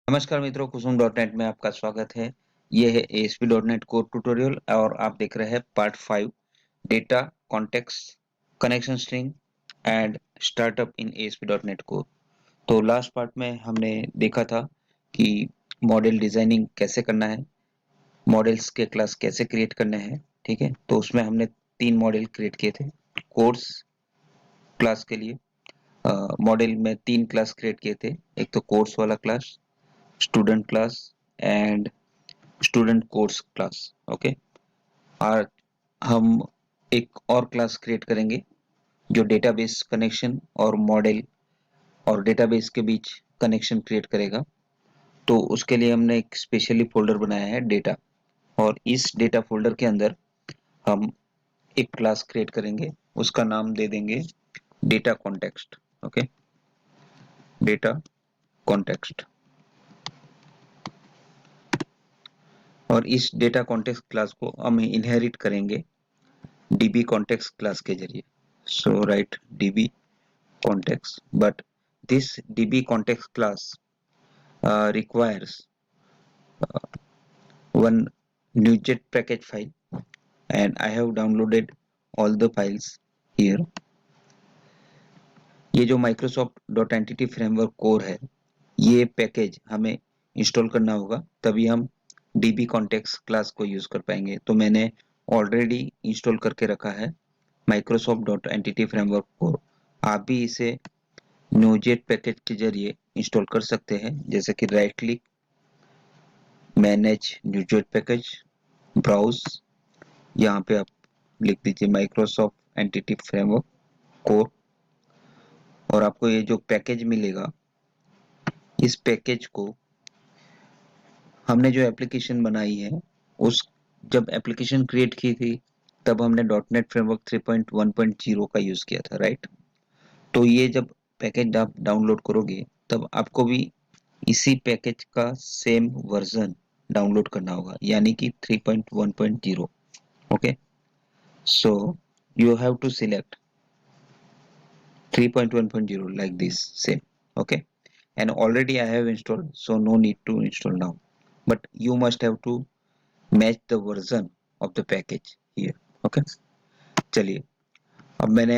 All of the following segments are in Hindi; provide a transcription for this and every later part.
नमस्कार मित्रों, कुसुम डॉट नेट में आपका स्वागत है। ये है ASP dot net core tutorial और आप देख रहे हैं part 5 data context connection string and startup in ASP dot net core. तो लास्ट पार्ट में हमने देखा था कि मॉडल डिजाइनिंग कैसे करना है, मॉडल्स के क्लास कैसे क्रिएट करने हैं। ठीक है, तो उसमें हमने 3 मॉडल क्रिएट किए थे। कोर्स क्लास के लिए मॉडल में 3 क्लास क्रिएट किए थे। एक तो कोर्स वाला class, student class and student course class. Okay, और हम एक और क्लास क्रिएट करेंगे जो डेटाबेस कनेक्शन और मॉडल और डेटाबेस के बीच कनेक्शन क्रिएट करेगा। तो उसके लिए हमने एक स्पेशली फोल्डर बनाया है डेटा, और इस डेटा फोल्डर के अंदर हम एक क्लास क्रिएट करेंगे। उसका नाम दे देंगे data context. Okay, data context. और इस डेटा कॉन्टेक्स्ट क्लास को हम इनहेरिट करेंगे db context class के जरिए। So write db context, but this db context class requires one NuGet package file, and I have downloaded all the files here. ये जो Microsoft dot entity framework core है, ये पैकेज हमें इंस्टॉल करना होगा, तभी हम db context क्लास को यूज कर पाएंगे। तो मैंने ऑलरेडी इंस्टॉल करके रखा है Microsoft dot entity framework core. आप भी इसे नोजेट पैकेज के जरिए इंस्टॉल कर सकते हैं, जैसे कि right click, manage NuGet package, browse. यहाँ पे आप लिख दीजिए माइक्रोसॉफ्ट एंटिटी फ्रेमवर्क कोर, और आपको ये जो पैकेज मिलेगा, इस पैकेज को हमने जो एप्लीकेशन बनाई है, उस जब एप्लीकेशन क्रिएट की थी तब हमने डॉट नेट फ्रेमवर्क 3.1.0 का यूज किया था, राइट। तो ये जब पैकेज आप डाउनलोड करोगे तब आपको भी इसी पैकेज का सेम वर्जन डाउनलोड करना होगा, यानी कि 3.1.0। Okay, so you have to select 3.1.0 like this same. Okay, and already I have installed, so no need to install now, but you must have to match the version of the package here. Okay, चलिए, अब मैंने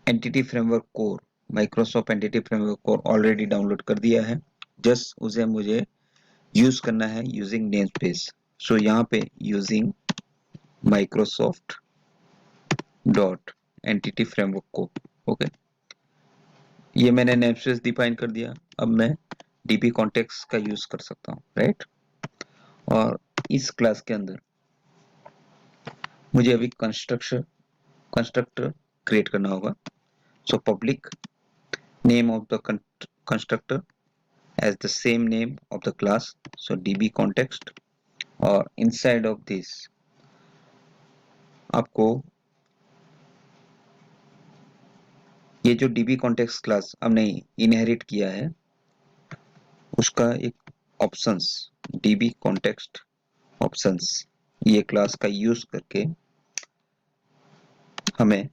entity framework core, Microsoft entity framework core already download कर दिया है। जस्ट उसे मुझे यूज करना है यूजिंग नेमस्पेस। सो यहाँ पे using Microsoft dot entity framework को। ओके, ये मैंने नेमस्पेस डिफाइन कर दिया। अब मैं डीबी कॉन्टेक्स्ट का यूज कर सकता हूँ, राइट। और इस क्लास के अंदर मुझे अभी कंस्ट्रक्टर क्रिएट करना होगा। So public name of the constructor as the same name of the class, so db context, और inside of this आपको ये जो db context क्लास हमने इनहेरिट किया है, उसका एक ऑप्शंस db context ऑप्शंस, ये क्लास का यूज करके हमें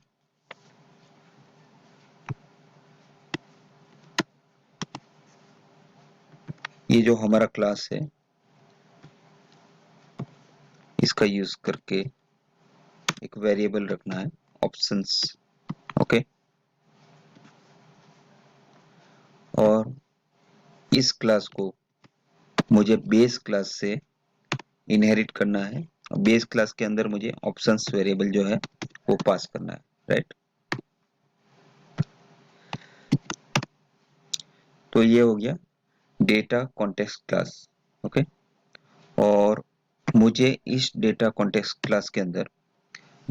ये जो हमारा क्लास है, इसका यूज करके एक वेरिएबल रखना है ऑप्शंस। ओके, और इस क्लास को मुझे बेस क्लास से इनहेरिट करना है। बेस क्लास के अंदर मुझे ऑप्शंस वेरिएबल जो है वो पास करना है, राइट। तो ये हो गया डेटा कॉन्टेक्स्ट क्लास। ओके, और मुझे इस डेटा कॉन्टेक्स्ट क्लास के अंदर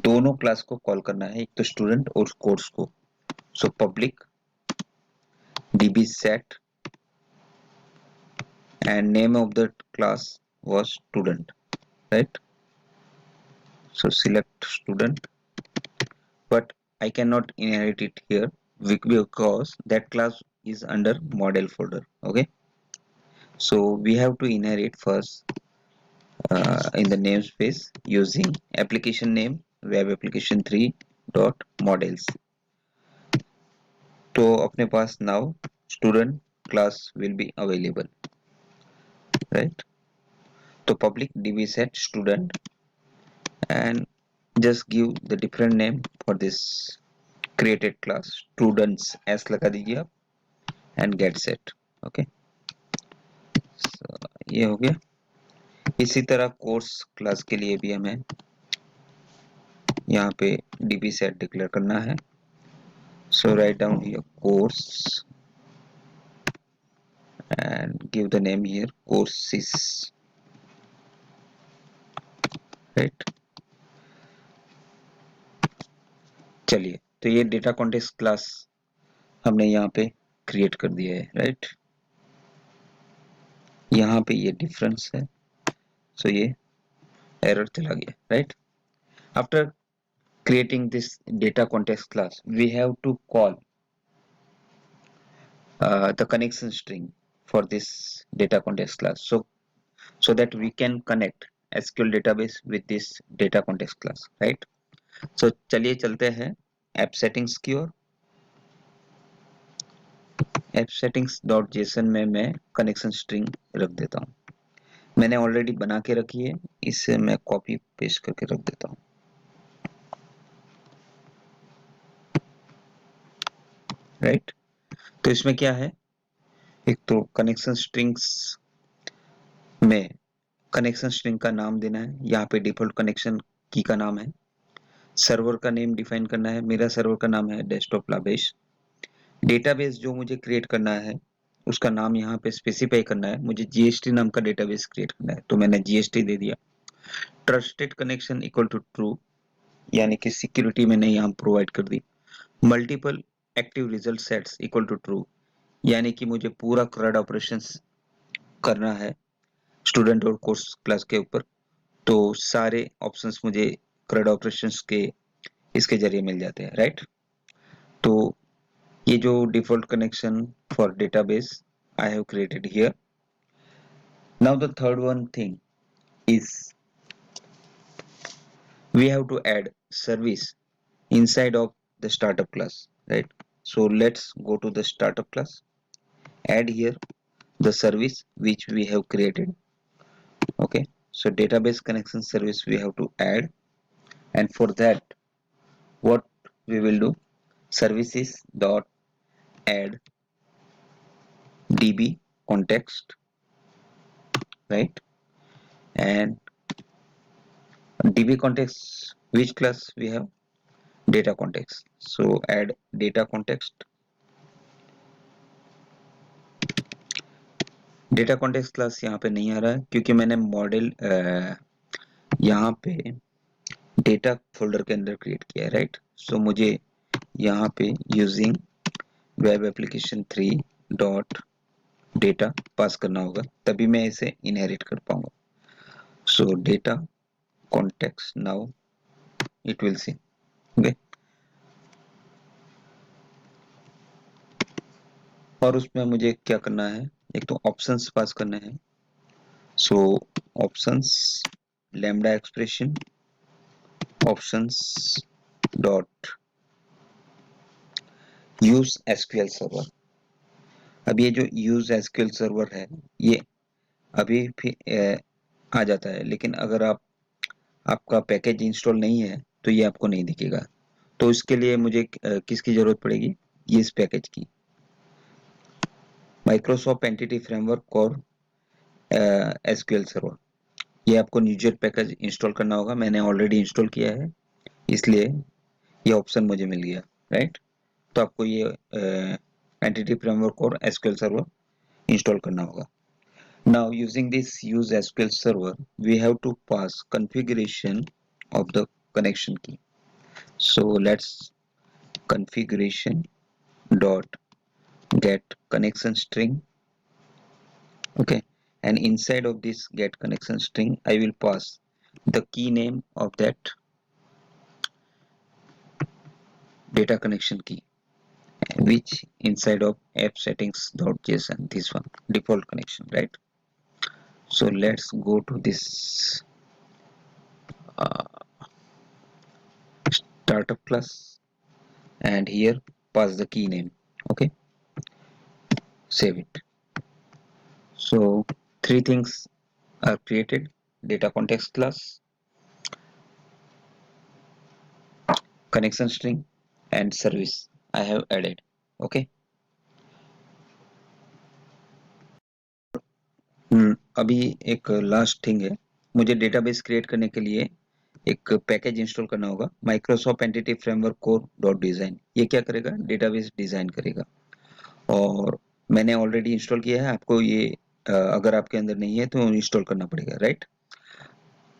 दोनों क्लास को कॉल करना है, एक तो स्टूडेंट और कोर्स को। So public db set and name of the class was student, right. So select student, but I cannot inherit it here because that class is under model folder. Okay, so we have to inherit first in the namespace using application name web application 3 dot models. तो अपने पास now student class will be available. right? तो public db set student and just give the different name for this created class, students s लगा दीजिए आप and get set. okay, so ये हो गया. इसी तरह कोर्स क्लास के लिए भी हमें यहाँ पे db set डिक्लेयर करना है. So write down here course and give the name here courses, right? चलिए, तो ये डेटा कॉन्टेक्स्ट क्लास हमने यहाँ पे क्रिएट कर दिया है, राइट? यहाँ पे ये डिफरेंस है, सो ये एरर चला गया, right? After creating this data context class, we have to call the connection string for this data context class, so that we can connect SQL database with this data context class, right? So चलिए चलते हैं app settings की ओर. app settings.json में मैं connection string रख देता हूँ. मैंने ऑलरेडी बना के रखी है, इसे मैं कॉपी पेस्ट करके रख देता हूँ, राइट? तो इसमें क्या है, एक तो कनेक्शन स्ट्रिंग्स में कनेक्शन स्ट्रिंग का नाम देना है. यहाँ पे डिफॉल्ट कनेक्शन की का नाम है. सर्वर का नेम डिफाइन करना है. मेरा सर्वर का नाम है डेस्कटॉप लाबेश. डेटाबेस जो मुझे क्रिएट करना है उसका नाम यहाँ पे स्पेसिफाई करना है. मुझे जीएसटी नाम का डेटाबेस क्रिएट करना है, तो मैंने जीएसटी दे दिया. Trusted connection equal to true, यानी कि सिक्योरिटी मैंने यहाँ प्रोवाइड कर दी. Multiple active result sets equal to true, यानी कि मुझे पूरा CRUD ऑपरेशंस करना है स्टूडेंट और कोर्स क्लास के ऊपर, तो सारे ऑप्शंस मुझे CRUD ऑपरेशंस के इसके जरिए मिल जाते हैं, राइट? तो ये जो default connection for database I have created here. Now the third one thing is we have to add service inside of the startup class, right? So let's go to the startup class, add here the service which we have created. Okay, so database connection service we have to add, and for that what we will do, services dot add db context, right? And db context, which class we have? Data context. So add data context. Data context class यहाँ पे नहीं आ रहा है क्योंकि मैंने मॉडल यहाँ पे डेटा फोल्डर के अंदर क्रिएट किया है, राइट? सो मुझे यहाँ पे using web application 3 dot data pass करना होगा, तभी मैं इसे इनहेरिट कर पाऊंगा. सो data context now it will see. Okay, और उसमें मुझे क्या करना है, एक तो ऑप्शंस पास करने हैं. So options lambda expression options dot use SQL server. अब ये जो use SQL server है ये अभी भी आ जाता है, लेकिन अगर आपका पैकेज इंस्टॉल नहीं है तो ये आपको नहीं दिखेगा. तो इसके लिए मुझे किसकी जरूरत पड़ेगी, ये इस पैकेज की, माइक्रोसॉफ्ट एंटिटी फ्रेमवर्क और SQL सर्वर. ये आपको न्यूजेट पैकेज इंस्टॉल करना होगा. मैंने ऑलरेडी इंस्टॉल किया है, इसलिए ये ऑप्शन मुझे मिल गया, राइट? तो आपको ये एंटिटी फ्रेमवर्क और SQL सर्वर इंस्टॉल करना होगा. Now using this use SQL server, we have to pass configuration of the connection key. So let's configuration dot get connection string. Okay, and inside of this get connection string, I will pass the key name of that data connection key, which inside of app settings.json, this one default connection, right? So let's go to this startup class and here pass the key name. Okay, save it. So three things are created: data context class, connection string, and service I have added. Okay. अभी एक लास्ट थिंग है, मुझे डेटाबेस क्रिएट करने के लिए एक पैकेज इंस्टॉल करना होगा, Microsoft entity framework core dot design. ये क्या करेगा? डेटाबेस डिजाइन करेगा। और मैंने ऑलरेडी इंस्टॉल किया है, आपको ये अगर आपके अंदर नहीं है तो इंस्टॉल करना पड़ेगा, राइट?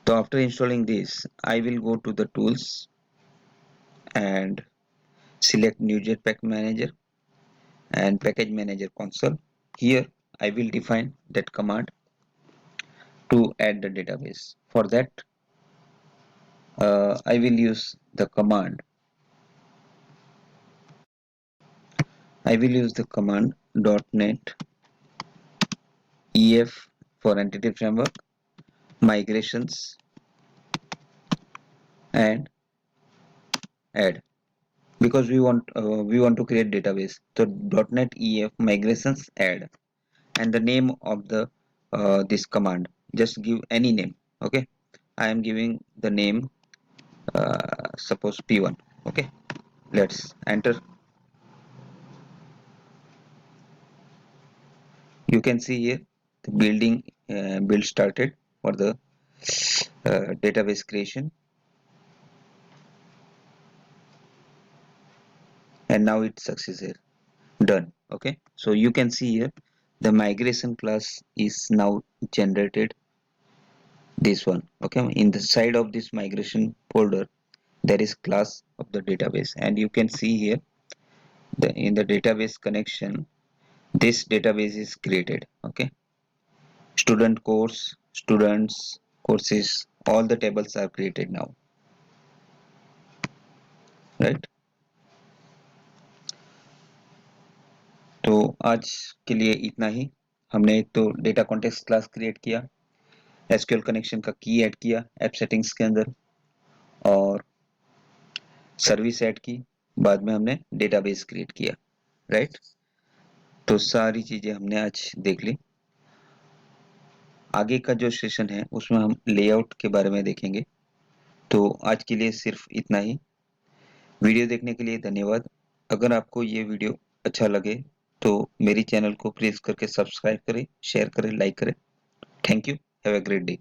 तो after installing this I will go to the tools and select new jetpack manager and package manager console. Here I will define that command to add the database. For that I will use the command .NET EF for entity framework migrations and add, because we want to create database. So .NET EF migrations add, and the name of the this command, just give any name. Okay, I am giving the name suppose P1. Okay, let's enter. You can see here the build started for the database creation, and now it's success here, done. Okay, so you can see here the migration class is now generated, this one. Okay, in the side of this migration folder there is class of the database, and you can see here in the database connection this database is created. Okay, student course, students, courses, all the tables are created now, right? तो आज के लिए इतना ही। हमने एक तो डेटा कॉन्टेक्स्ट क्लास क्रिएट किया, एसक्यूएल कनेक्शन का की ऐड किया ऐप सेटिंग्स के अंदर, और सर्विस ऐड की, बाद में हमने डेटाबेस क्रिएट किया, राइट? तो सारी चीजें हमने आज देख ली। आगे का जो सेशन है उसमें हम लेआउट के बारे में देखेंगे। तो आज के लिए सिर्फ इतना ही। वीडियो देखने के लिए धन्यवाद। अगर आपको ये वीडियो अच्छा लगे तो मेरी चैनल को प्लीज करके सब्सक्राइब करें, शेयर करें, लाइक करें। Thank you. Have a great day.